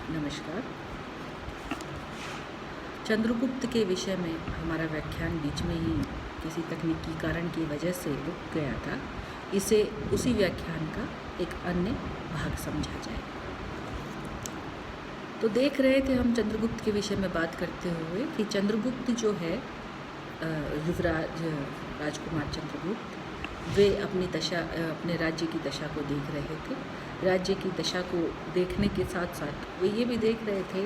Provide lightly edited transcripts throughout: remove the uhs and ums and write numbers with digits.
नमस्कार। चंद्रगुप्त के विषय में हमारा व्याख्यान बीच में ही किसी तकनीकी कारण की वजह से रुक गया था। इसे उसी व्याख्यान का एक अन्य भाग समझा जाए। तो देख रहे थे हम चंद्रगुप्त के विषय में बात करते हुए कि चंद्रगुप्त जो है युवराज राजकुमार चंद्रगुप्त, वे अपने राज्य की दशा को देख रहे थे। राज्य की दशा को देखने के साथ साथ वे ये भी देख रहे थे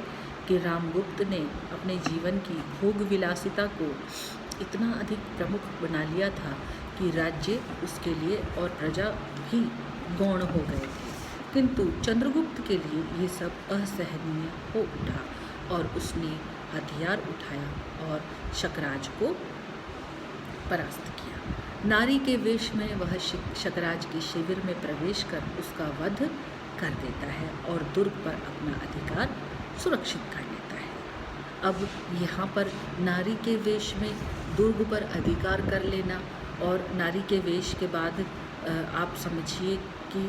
कि रामगुप्त ने अपने जीवन की भोग विलासिता को इतना अधिक प्रमुख बना लिया था कि राज्य उसके लिए और प्रजा भी गौण हो गए थे। किंतु चंद्रगुप्त के लिए ये सब असहनीय हो उठा और उसने हथियार उठाया और शकराज को परास्त किया। नारी के वेश में वह शकराज के शिविर में प्रवेश कर उसका वध कर देता है और दुर्ग पर अपना अधिकार सुरक्षित कर लेता है। अब यहाँ पर नारी के वेश में दुर्ग पर अधिकार कर लेना और नारी के वेश के बाद आप समझिए कि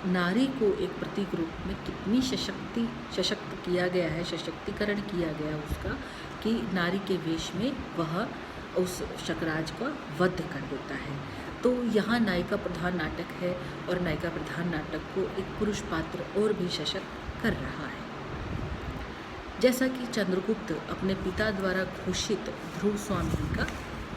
नारी को एक प्रतीक रूप में कितनी सशक्त किया गया है, सशक्तिकरण किया गया उसका, कि नारी के वेश में वह उस शकराज का वध कर देता है। तो यहाँ नायिका प्रधान नाटक है और नायिका प्रधान नाटक को एक पुरुष पात्र और भी सशक्त कर रहा है। जैसा कि चंद्रगुप्त अपने पिता द्वारा घोषित ध्रुव स्वामी का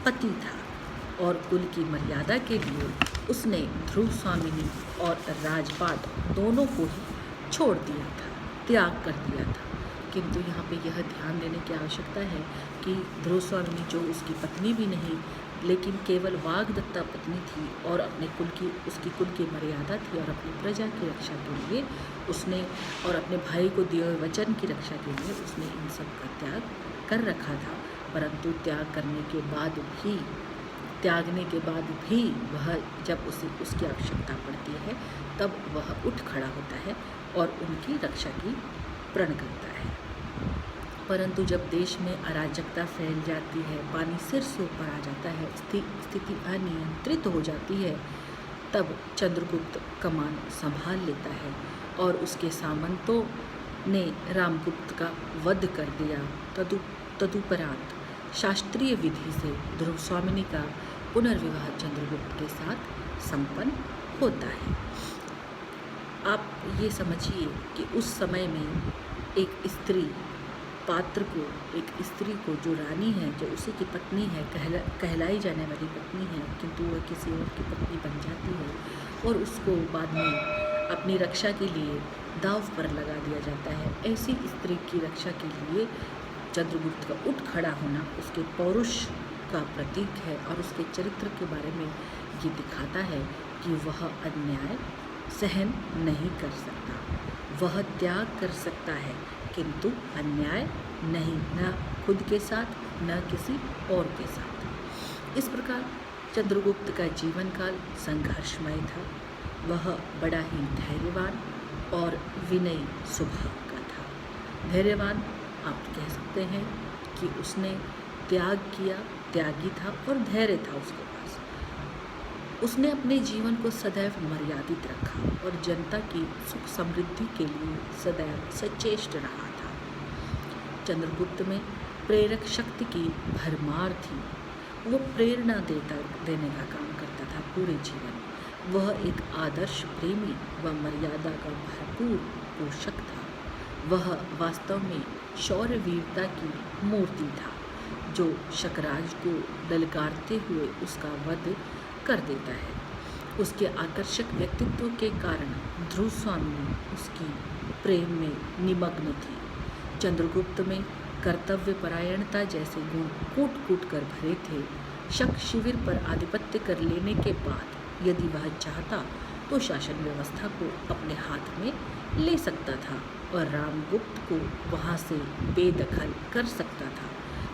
पति था और कुल की मर्यादा के लिए उसने ध्रुव स्वामिनी और राजपाट दोनों को ही छोड़ दिया था, त्याग कर दिया था। किंतु यहाँ पे यह ध्यान देने की आवश्यकता है कि ध्रुव स्वामिनी जो उसकी पत्नी भी नहीं लेकिन केवल वाग्दत्ता पत्नी थी और उसकी कुल की मर्यादा थी और अपनी प्रजा की रक्षा के लिए उसने और अपने भाई को दिए हुए वचन की रक्षा के लिए उसने इन सब का त्याग कर रखा था। परंतु त्यागने के बाद भी वह जब उसकी आवश्यकता पड़ती है तब वह उठ खड़ा होता है और उनकी रक्षा की प्रण करता है। परंतु जब देश में अराजकता फैल जाती है, पानी सिर से ऊपर आ जाता है, स्थिति अनियंत्रित हो जाती है, तब चंद्रगुप्त कमान संभाल लेता है और उसके सामंतों ने रामगुप्त का वध कर दिया। तदुपरांत शास्त्रीय विधि से ध्रुव स्वामिनी का पुनर्विवाह चंद्रगुप्त के साथ संपन्न होता है। आप ये समझिए कि उस समय में एक स्त्री को जो रानी है, जो उसी की पत्नी है, कहलाई जाने वाली पत्नी है, किंतु वह किसी और की पत्नी बन जाती है और उसको बाद में अपनी रक्षा के लिए दांव पर लगा दिया जाता है। ऐसी स्त्री की रक्षा के लिए चंद्रगुप्त का उठ खड़ा होना उसके पौरुष का प्रतीक है और उसके चरित्र के बारे में ये दिखाता है कि वह अन्याय सहन नहीं कर सकता। वह त्याग कर सकता है किंतु अन्याय नहीं, न खुद के साथ न किसी और के साथ। इस प्रकार चंद्रगुप्त का जीवन काल संघर्षमय था। वह बड़ा ही धैर्यवान और विनयी स्वभाव का था। धैर्यवान आप कह सकते हैं कि उसने त्याग किया, त्यागी था और धैर्य था उसके पास। उसने अपने जीवन को सदैव मर्यादित रखा और जनता की सुख समृद्धि के लिए सदैव सचेष्ट रहा था। चंद्रगुप्त में प्रेरक शक्ति की भरमार थी। वो प्रेरणा देने का काम करता था पूरे जीवन। वह एक आदर्श प्रेमी व मर्यादा का भरपूर पोषक था। वह वास्तव में शौर्य वीरता की मूर्ति था जो शकराज को ललकारते हुए उसका वध कर देता है। उसके आकर्षक व्यक्तित्व के कारण ध्रुव स्वामिनी उसकी प्रेम में निमग्न थी। चंद्रगुप्त में कर्तव्य परायणता जैसे गुण कूट कूट कर भरे थे। शक शिविर पर आधिपत्य कर लेने के बाद यदि वह चाहता तो शासन व्यवस्था को अपने हाथ में ले सकता था और रामगुप्त को वहाँ से बेदखल कर सकता था,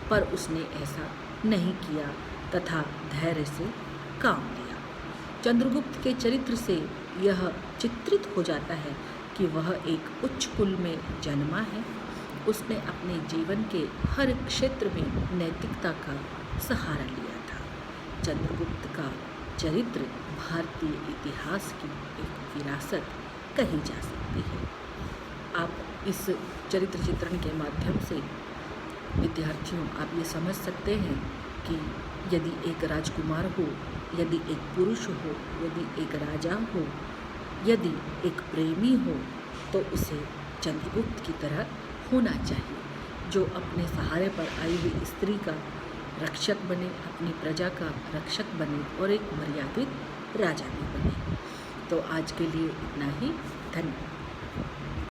पर उसने ऐसा नहीं किया तथा धैर्य से काम लिया। चंद्रगुप्त के चरित्र से यह चित्रित हो जाता है कि वह एक उच्च कुल में जन्मा है। उसने अपने जीवन के हर क्षेत्र में नैतिकता का सहारा लिया था। चंद्रगुप्त का चरित्र भारतीय इतिहास की एक विरासत कही जा सकती है। आप इस चरित्र चित्रण के माध्यम से विद्यार्थियों आप ये समझ सकते हैं कि यदि एक राजकुमार हो, यदि एक पुरुष हो, यदि एक राजा हो, यदि एक प्रेमी हो, तो उसे चंद्रगुप्त की तरह होना चाहिए, जो अपने सहारे पर आई हुई स्त्री का रक्षक बने, अपनी प्रजा का रक्षक बने और एक मर्यादित राजा भी बने। तो आज के लिए इतना ही। धन्यवाद।